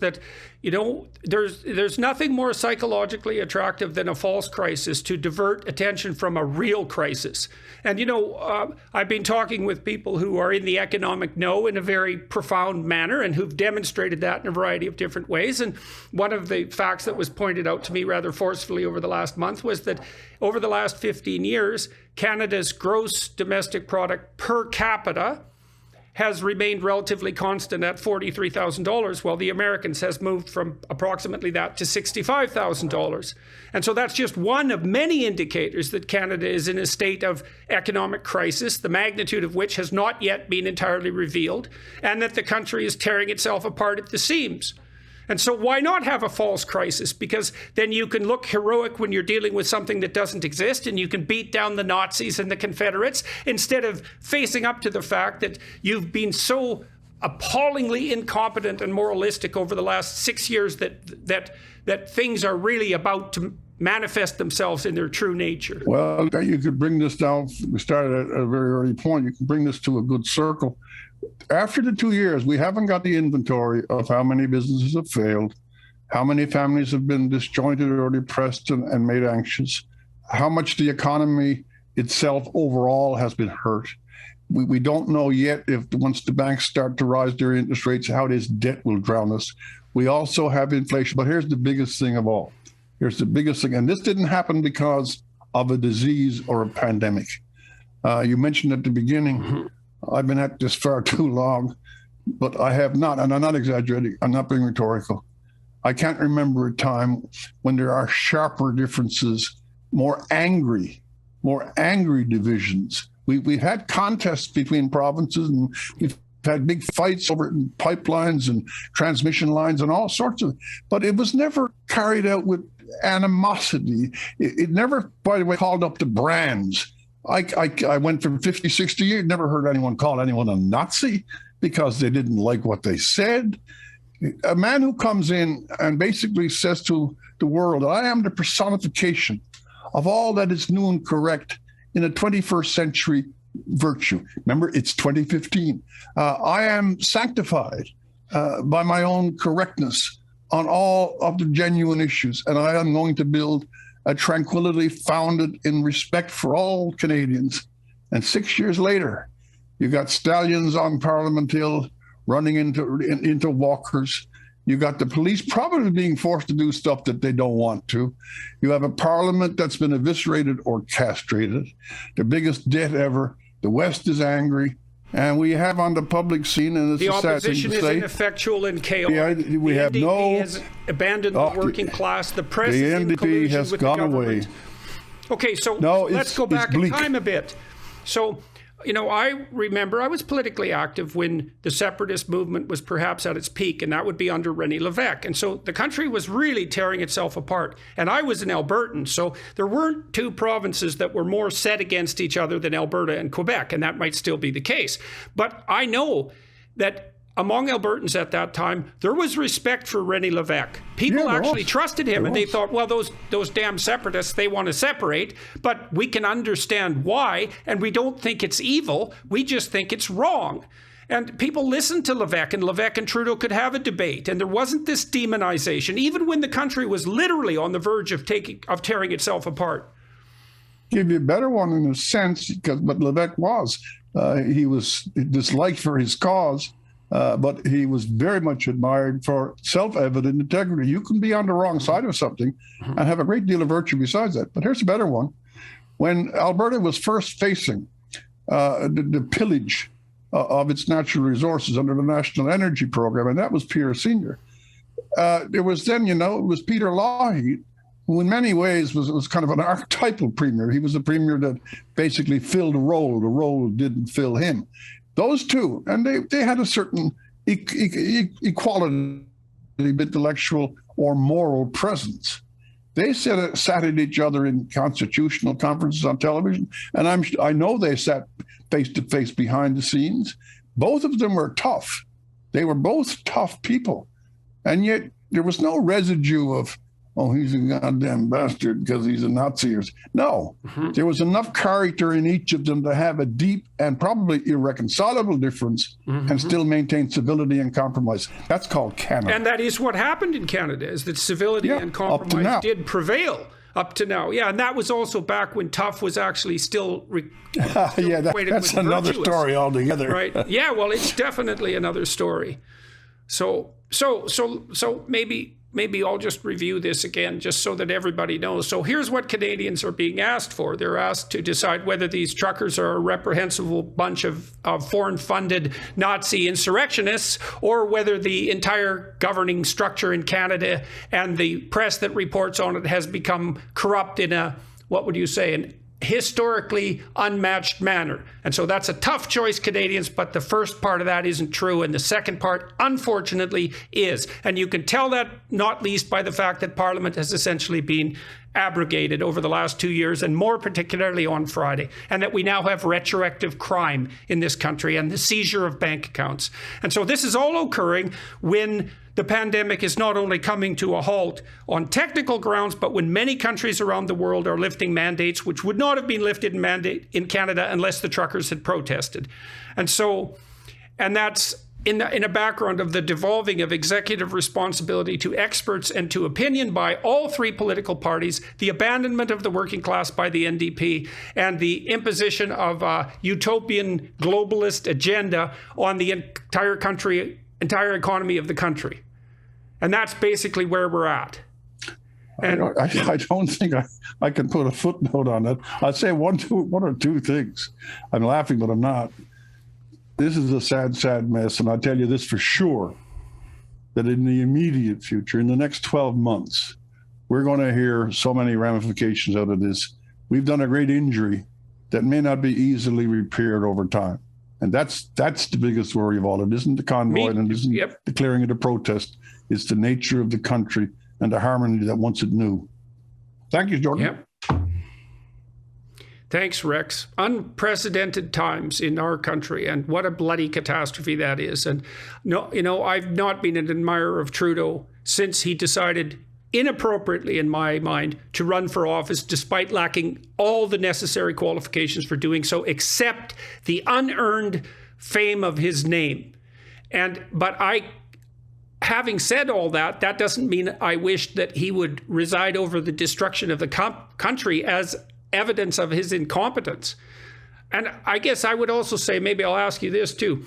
that, there's nothing more psychologically attractive than a false crisis to divert attention from a real crisis. And, I've been talking with people who are in the economic know in a very profound manner and who've demonstrated that in a variety of different ways. And one of the facts that was pointed out to me rather forcefully over the last month was that over the last 15 years, Canada's gross domestic product per capita has remained relatively constant at $43,000, while the Americans has moved from approximately that to $65,000. And so that's just one of many indicators that Canada is in a state of economic crisis, the magnitude of which has not yet been entirely revealed, and that the country is tearing itself apart at the seams. And so why not have a false crisis? Because then you can look heroic when you're dealing with something that doesn't exist, and you can beat down the Nazis and the Confederates instead of facing up to the fact that you've been so appallingly incompetent and moralistic over the last 6 years that things are really about to manifest themselves in their true nature. Well, you could bring this down. We started at a very early point. You can bring this to a good circle. After the 2 years, we haven't got the inventory of how many businesses have failed, how many families have been disjointed or depressed and made anxious, how much the economy itself overall has been hurt. We don't know yet if once the banks start to rise their interest rates, how this debt will drown us. We also have inflation, but here's the biggest thing of all. Here's the biggest thing, and this didn't happen because of a disease or a pandemic. You mentioned at the beginning, I've been at this far too long, but I have not, and I'm not exaggerating, I'm not being rhetorical. I can't remember a time when there are sharper differences, more angry divisions. We've had contests between provinces, and we've had big fights over pipelines and transmission lines and all sorts of, but it was never carried out with animosity. It never, by the way, called up the brands. I went from 50, 60 years, never heard anyone call anyone a Nazi because they didn't like what they said. A man who comes in and basically says to the world, I am the personification of all that is new and correct in a 21st century virtue. Remember, it's 2015. I am sanctified by my own correctness on all of the genuine issues, and I am going to build a tranquility founded in respect for all Canadians. And 6 years later, you got stallions on Parliament Hill running into walkers. You got the police probably being forced to do stuff that they don't want to. You have a parliament that's been eviscerated or castrated, the biggest debt ever. The West is angry. And we have on the public scene, and it's the a sad thing to say, opposition is ineffectual and chaotic. We have NDP has abandoned the working class. The press is in collusion has with gone the government. away. Okay, so let's go back in time a bit. So, I remember I was politically active when the separatist movement was perhaps at its peak, and that would be under René Lévesque. And so the country was really tearing itself apart. And I was an Albertan, so there weren't two provinces that were more set against each other than Alberta and Quebec, and that might still be the case. But I know that among Albertans at that time, there was respect for René Lévesque. People actually trusted him, and they thought, well, those damn separatists, they want to separate, but we can understand why, and we don't think it's evil, we just think it's wrong. And people listened to Lévesque and Trudeau could have a debate, and there wasn't this demonization, even when the country was literally on the verge of tearing itself apart. Give you a better one in a sense, but Lévesque he was disliked for his cause. But he was very much admired for self-evident integrity. You can be on the wrong side of something and have a great deal of virtue besides that. But here's a better one. When Alberta was first facing the pillage of its natural resources under the National Energy Program, and that was Pierre Sr., there was then, it was Peter Lougheed, who in many ways was kind of an archetypal premier. He was the premier that basically filled a role. The role didn't fill him. Those two, and they had a certain equality of intellectual or moral presence. They sat at each other in constitutional conferences on television, and I know they sat face to face behind the scenes. Both of them were tough. They were both tough people, and yet there was no residue of oh, he's a goddamn bastard because he's a Nazi. No, there was enough character in each of them to have a deep and probably irreconcilable difference and still maintain civility and compromise. That's called Canada. And that is what happened in Canada, is that civility and compromise did prevail up to now. Yeah, and that was also back when tough was actually still that's another story altogether. Right. Yeah, well, it's definitely another story. So maybe I'll just review this again just so that everybody knows. So here's what Canadians are being asked for. They're asked to decide whether these truckers are a reprehensible bunch of foreign-funded Nazi insurrectionists, or whether the entire governing structure in Canada and the press that reports on it has become corrupt in a, what would you say, an historically unmatched manner. And so that's a tough choice, Canadians, but the first part of that isn't true, and the second part, unfortunately, is. And you can tell that not least by the fact that Parliament has essentially been abrogated over the last 2 years, and more particularly on Friday, and that we now have retroactive crime in this country and the seizure of bank accounts. And so this is all occurring when the pandemic is not only coming to a halt on technical grounds, but when many countries around the world are lifting mandates which would not have been lifted in Canada unless the truckers had protested. And that's in a background of the devolving of executive responsibility to experts and to opinion by all three political parties, the abandonment of the working class by the NDP, and the imposition of a utopian globalist agenda on the entire economy of the country. And that's basically where we're at. And I don't think I can put a footnote on that. I'd say one or two things. I'm laughing, but I'm not. This is a sad, sad mess. And I'll tell you this for sure, that in the immediate future, in the next 12 months, we're going to hear so many ramifications out of this. We've done a great injury that may not be easily repaired over time. And that's the biggest worry of all. It isn't the convoy and it isn't declaring it a protest. It's the nature of the country and the harmony that once it knew. Thank you, Jordan. Yep. Thanks, Rex. Unprecedented times in our country, and what a bloody catastrophe that is. And I've not been an admirer of Trudeau since he decided, inappropriately in my mind, to run for office despite lacking all the necessary qualifications for doing so, except the unearned fame of his name. But having said all that, that doesn't mean I wish that he would reside over the destruction of the country as evidence of his incompetence. And I guess I would also say, maybe I'll ask you this too,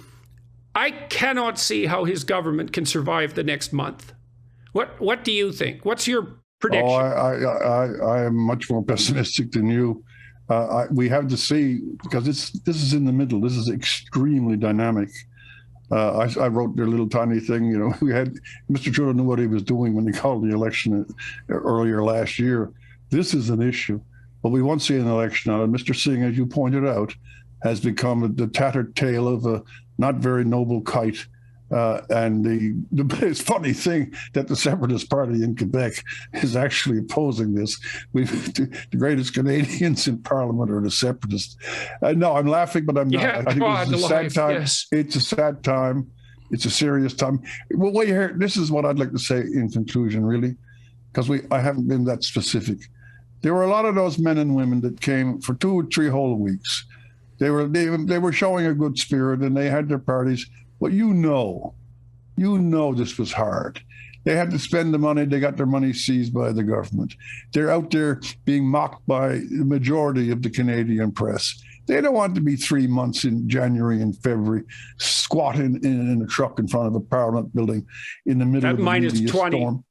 I cannot see how his government can survive the next month. What do you think? What's your prediction? I am much more pessimistic than you. We have to see, because this is in the middle. This is extremely dynamic. I wrote their little tiny thing. We had Mr. Trudeau knew what he was doing when he called the election earlier last year. This is an issue, but we won't see an election on it. Mr. Singh, as you pointed out, has become the tattered tail of a not very noble kite. And the funny thing that the Separatist Party in Quebec is actually opposing this. The greatest Canadians in Parliament are the Separatists. No, I'm laughing, but I'm not. I think it's a sad time. Yes. It's a sad time. It's a serious time. Well, this is what I'd like to say in conclusion, really, because I haven't been that specific. There were a lot of those men and women that came for 2 or 3 whole weeks. They were showing a good spirit, and they had their parties. But you know this was hard. They had to spend the money. They got their money seized by the government. They're out there being mocked by the majority of the Canadian press. They don't want to be 3 months in January and February squatting in a truck in front of a Parliament building in the middle of a media storm.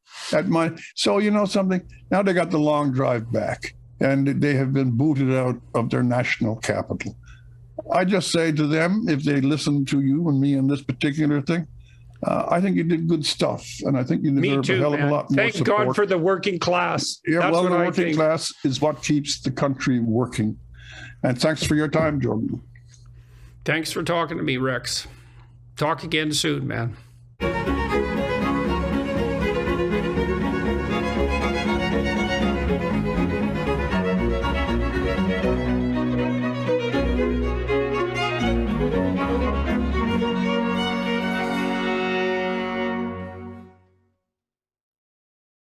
So you know something? Now they got the long drive back, and they have been booted out of their national capital. I just say to them, if they listen to you and me on this particular thing, I think you did good stuff, and I think you deserve a hell of a lot more support. Thank God for the working class. Yeah, the working class is what keeps the country working. And thanks for your time, Jordan. Thanks for talking to me, Rex. Talk again soon, man.